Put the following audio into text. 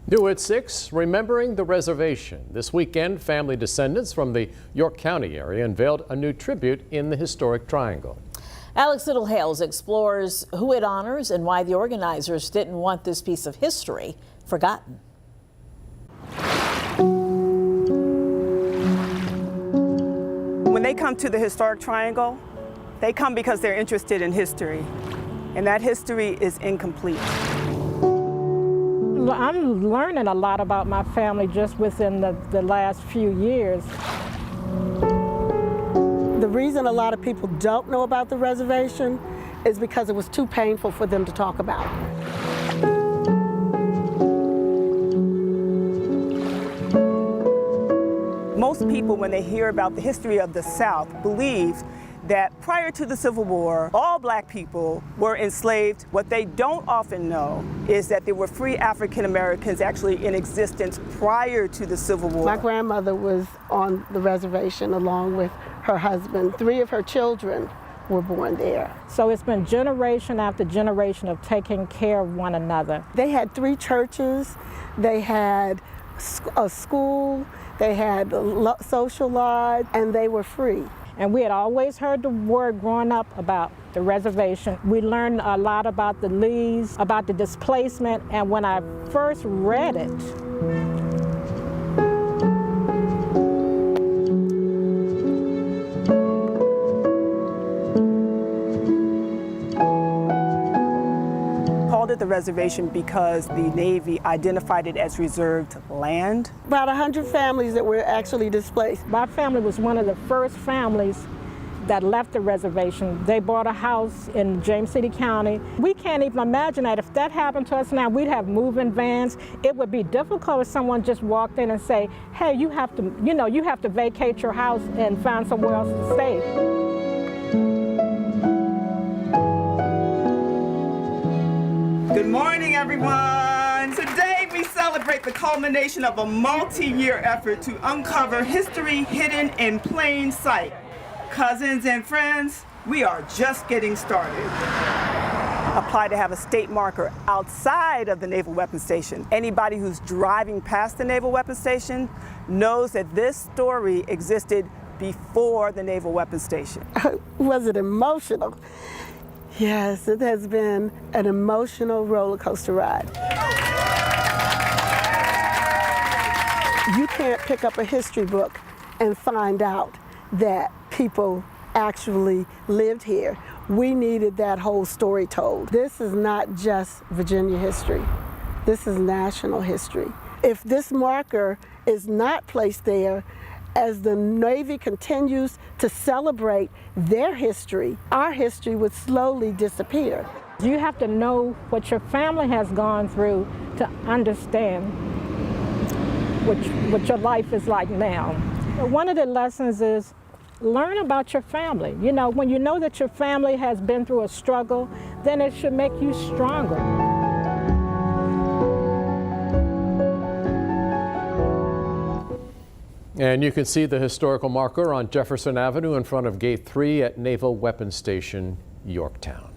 New at 6, Remembering the Reservation. This weekend, family descendants from the York County area unveiled a new tribute in the historic Triangle. Alex Littlehales explores who it honors and why the organizers didn't want this piece of history forgotten. When they come to the historic Triangle, they come because they're interested in history, and that history is incomplete. I'm learning a lot about my family just within the last few years. The reason a lot of people don't know about the reservation is because it was too painful for them to talk about. Most people, when they hear about the history of the South, believe that prior to the Civil War, all black people were enslaved. What they don't often know is that there were free African Americans actually in existence prior to the Civil War. My grandmother was on the reservation along with her husband. 3 of her children were born there. So it's been generation after generation of taking care of one another. They had 3 churches, they had a school, they had a social lodge, and they were free. And we had always heard the word growing up about the reservation. We learned a lot about the leaves, about the displacement, and when I first read it, Called it the reservation because the Navy identified it as reserved land. About 100 families that were actually displaced. my family was one of the first families that left the reservation. They bought a house in James City County. We can't even imagine that. If that happened to us now, we'd have moving vans. It would be difficult if someone just walked in and say, hey, you have to vacate your house and find somewhere else to stay. Good morning, everyone. Today we celebrate the culmination of a multi-year effort to uncover history hidden in plain sight. Cousins and friends, we are just getting started. Apply to have a state marker outside of the Naval Weapons Station. Anybody who's driving past the Naval Weapons Station knows that this story existed before the Naval Weapons Station. Was it emotional? Yes, it has been an emotional roller coaster ride. You can't pick up a history book and find out that people actually lived here. We needed that whole story told. This is not just Virginia history. This is national history. If this marker is not placed there, as the Navy continues to celebrate their history, our history would slowly disappear. You have to know what your family has gone through to understand what your life is like now. One of the lessons is learn about your family. You know, when you know that your family has been through a struggle, then it should make you stronger. And you can see the historical marker on Jefferson Avenue in front of Gate 3 at Naval Weapons Station, Yorktown.